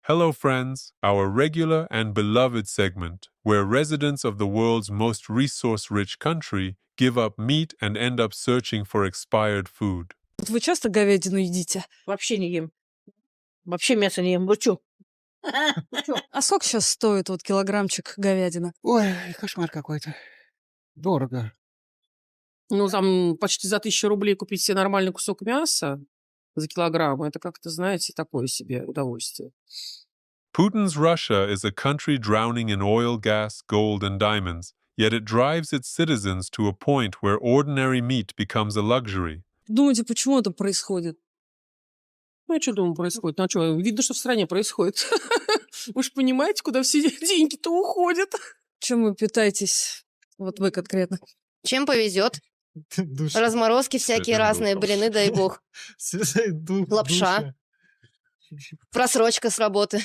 Hello, friends, our regular and beloved segment, where residents of the world's most resource-rich country give up meat and end up searching for expired food. Вот вы часто говядину едите? Вообще не ем. Вообще мясо не ем. Вы чё? А сколько сейчас стоит вот килограммчик говядины? Ой, кошмар какой-то. Дорого. Ну, там почти за 1000 рублей купить себе нормальный кусок мяса за килограмм, это как-то, знаете, такое себе удовольствие. Putin's Russia is a country drowning in oil, gas, gold, and diamonds, yet it drives its citizens to a point where ordinary meat becomes a luxury. Думаете, почему это происходит? Ну, я что думаю происходит? Ну, а что, видно, что в стране происходит. Вы же понимаете, куда все деньги-то уходят. Чем вы питаетесь? Вот вы конкретно. Чем повезет? Душа. Разморозки всякие разные, блины, дай бог. Лапша. Просрочка с работы.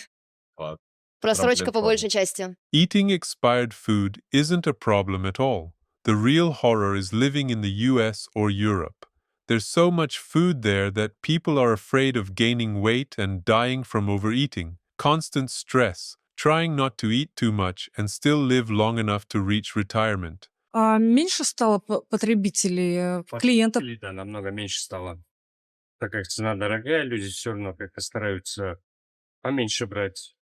Просрочка по большей части. Eating expired food isn't a problem at all. The real horror is living in the US or Europe. There's so much food there that people are afraid of gaining weight and dying from overeating. Constant stress, trying not to eat too much and still live long enough to reach retirement. А меньше стало потребителей, клиентов? Потребителей, да, намного меньше стало. Так как цена дорогая, люди все равно как-то стараются поменьше брать.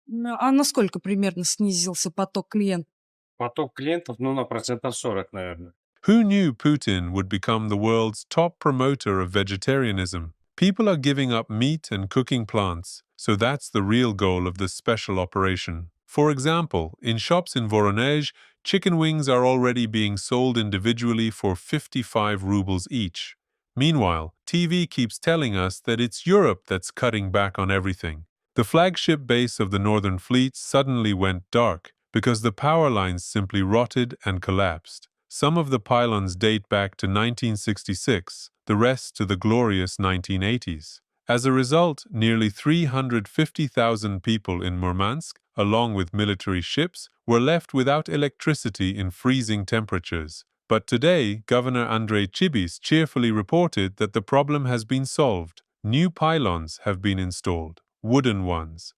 А насколько примерно снизился поток клиентов? Поток клиентов, ну, на 40%, наверное. Who knew Putin would become the world's top promoter of vegetarianism? People are giving up meat and cooking plants, so that's the real goal of this special operation. For example, in shops in Voronezh, chicken wings are already being sold individually for 55 rubles each. Meanwhile, TV keeps telling us that it's Europe that's cutting back on everything. The flagship base of the Northern Fleet suddenly went dark because the power lines simply rotted and collapsed. Some of the pylons date back to 1966, the rest to the glorious 1980s. As a result, nearly 350,000 people in Murmansk, along with military ships, were left without electricity in freezing temperatures. But today, Governor Andrei Chibis cheerfully reported that the problem has been solved. New pylons have been installed, wooden ones.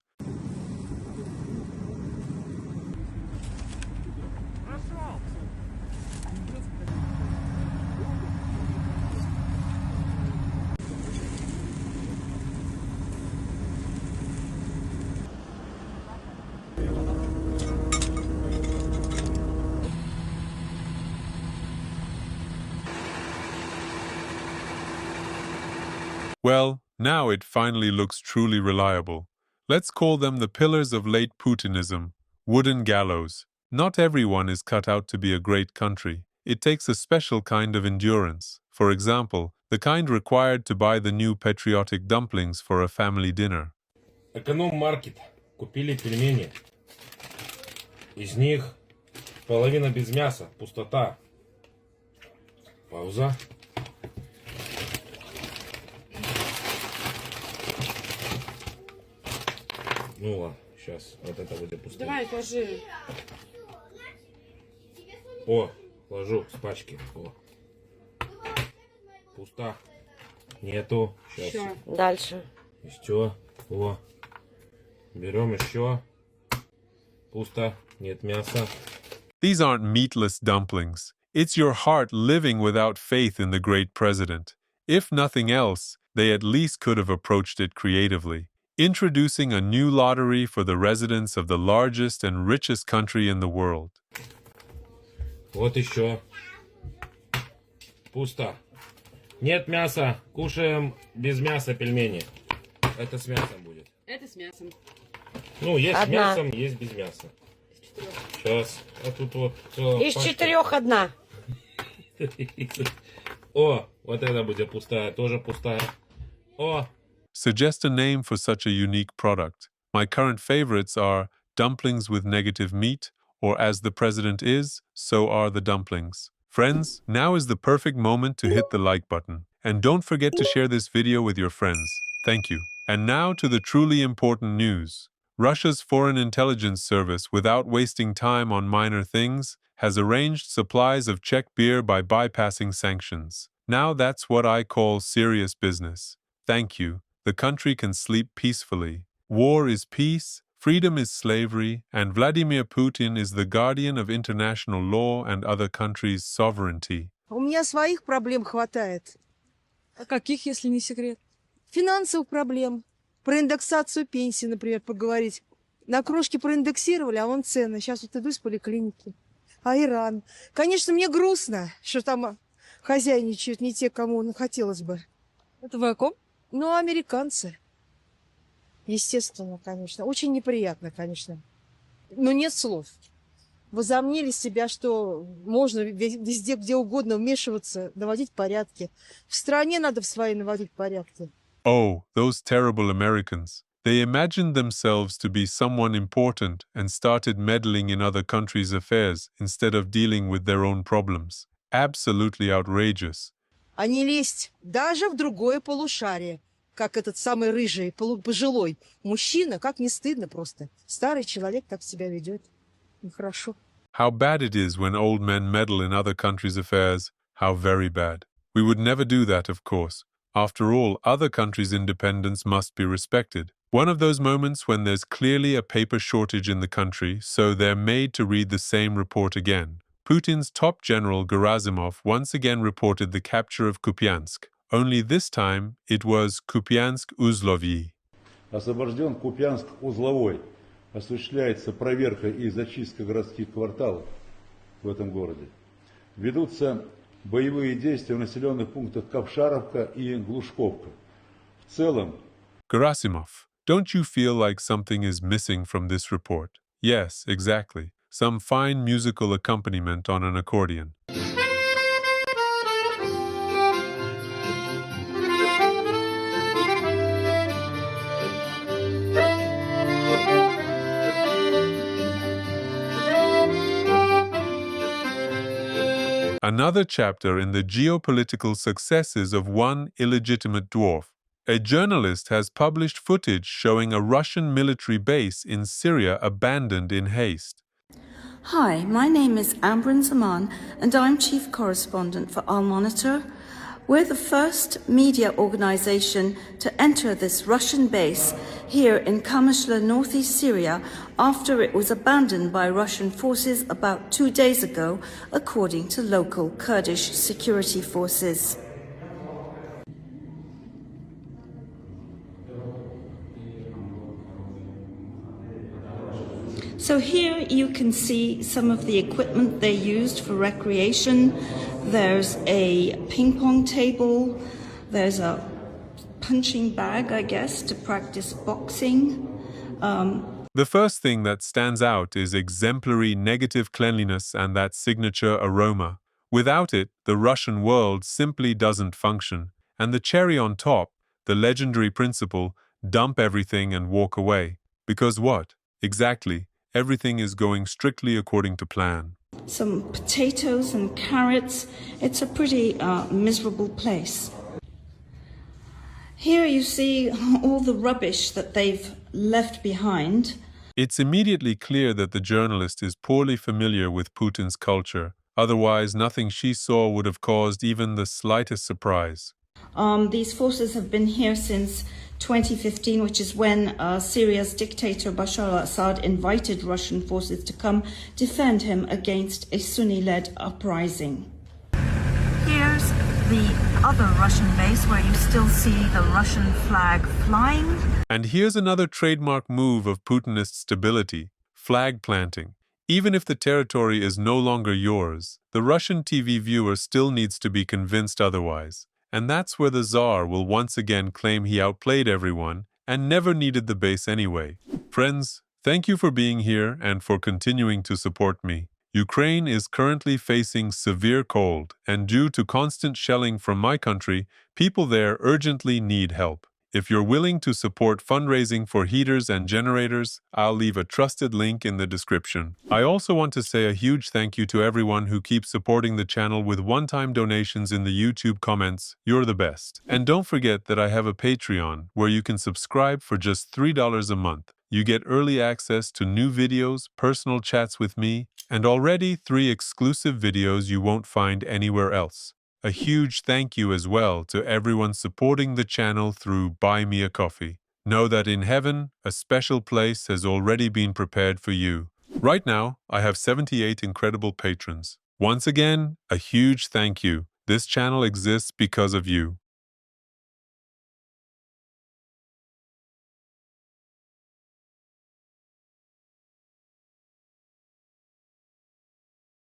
Well, now it finally looks truly reliable. Let's call them the pillars of late Putinism, wooden gallows. Not everyone is cut out to be a great country. It takes a special kind of endurance. For example, the kind required to buy the new patriotic dumplings for a family dinner. Эконом-маркет. Купили пельмени. Из них половина без мяса, пустота. Пауза. Ну ладно, сейчас вот это будет пустое. Давай, ложи. О, ложу с пачки. О. Пусто. Нету. Сейчас. Дальше. Еще. О. Берем еще. Пусто. Нет мяса. These aren't meatless dumplings. It's your heart living without faith in the great president. If nothing else, they at least could have approached it creatively. Introducing a new lottery for the residents of the largest and richest country in the world. Вот еще. Пусто. Нет мяса. Кушаем без мяса пельмени. Это с мясом будет. Это с мясом. Ну, есть с Одна. мясом, есть без мяса. Сейчас. А тут вот... Из 4 одна. О, вот это будет пустая. Тоже пустая. О. Suggest a name for such a unique product. My current favorites are dumplings with negative meat, or as the president is, so are the dumplings. Friends, now is the perfect moment to hit the like button. And don't forget to share this video with your friends. Thank you. And now to the truly important news. Russia's Foreign Intelligence Service, without wasting time on minor things, has arranged supplies of Czech beer by bypassing sanctions. Now that's what I call serious business. Thank you. the country can sleep peacefully. War is peace, freedom is slavery, and Vladimir Putin is the guardian of international law and other countries' sovereignty. У меня своих проблем хватает. А каких, если не секрет? Финансовых проблем. Про индексацию пенсии, например, поговорить. На крошке проиндексировали, а вон цены. Сейчас вот иду из поликлиники. А Иран? Конечно, мне грустно, что там хозяйничают не те, кому хотелось бы. Это вы о ком? Ну, американцы. Естественно, конечно. Очень неприятно, конечно. Но нет слов. Возомнили себя, что можно везде, где угодно вмешиваться, наводить порядки. В стране надо в своей наводить порядки. Oh, those terrible Americans. They imagined themselves to be someone important and started meddling in other countries' affairs instead of dealing with their own problems. Absolutely outrageous. А не лезть даже в другое полушарие, как этот самый рыжий, пожилой мужчина, как не стыдно просто. Старый человек так себя ведет. Нехорошо. How bad it is when old men meddle in other countries' affairs. How very bad. We would never do that, of course. After all, other countries' independence must be respected. One of those moments when there's clearly a paper shortage in the country, so they're made to read the same report again. Putin's top general Gerasimov once again reported the capture of Kupiansk. Only this time, it was Kupiansk-Uzlovyi. Освобожден Купянск-Узловой. Осуществляется проверка и зачистка городских кварталов в этом городе. Ведутся боевые действия в населенных пунктах Ковшаровка и Глушковка. В целом... Gerasimov, don't you feel like something is missing from this report? Yes, exactly. Some fine musical accompaniment on an accordion. Another chapter in the geopolitical successes of one illegitimate dwarf. A journalist has published footage showing a Russian military base in Syria abandoned in haste. Hi, my name is Ambryn Zaman and I'm Chief Correspondent for Al Monitor. We're the first media organization to enter this Russian base here in Qamishli, northeast Syria, after it was abandoned by Russian forces about 2 days ago, according to local Kurdish security forces. So here you can see some of the equipment they used for recreation. There's a ping pong table, there's a punching bag, I guess, to practice boxing. The first thing that stands out is exemplary negative cleanliness and that signature aroma. Without it, the Russian world simply doesn't function. And the cherry on top, the legendary principle, dump everything and walk away. Because what? Exactly. Everything is going strictly according to plan. Some potatoes and carrots. It's a pretty miserable place. Here you see all the rubbish that they've left behind. It's immediately clear that the journalist is poorly familiar with Putin's culture. Otherwise, nothing she saw would have caused even the slightest surprise. These forces have been here since 2015, which is when Syria's dictator Bashar al-Assad invited Russian forces to come defend him against a Sunni-led uprising. Here's the other Russian base where you still see the Russian flag flying. And here's another trademark move of Putinist stability, flag planting. Even if the territory is no longer yours, the Russian TV viewer still needs to be convinced otherwise. And that's where the Tsar will once again claim he outplayed everyone and never needed the base anyway. Friends, thank you for being here and for continuing to support me. Ukraine is currently facing severe cold, and due to constant shelling from my country, people there urgently need help. If you're willing to support fundraising for heaters and generators, I'll leave a trusted link in the description. I also want to say a huge thank you to everyone who keeps supporting the channel with one-time donations in the YouTube comments. You're the best. And don't forget that I have a Patreon where you can subscribe for just $3 a month. You get early access to new videos, personal chats with me, and already 3 exclusive videos you won't find anywhere else. A huge thank you as well to everyone supporting the channel through Buy Me a Coffee. Know that in heaven, a special place has already been prepared for you. Right now, I have 78 incredible patrons. Once again, a huge thank you. This channel exists because of you.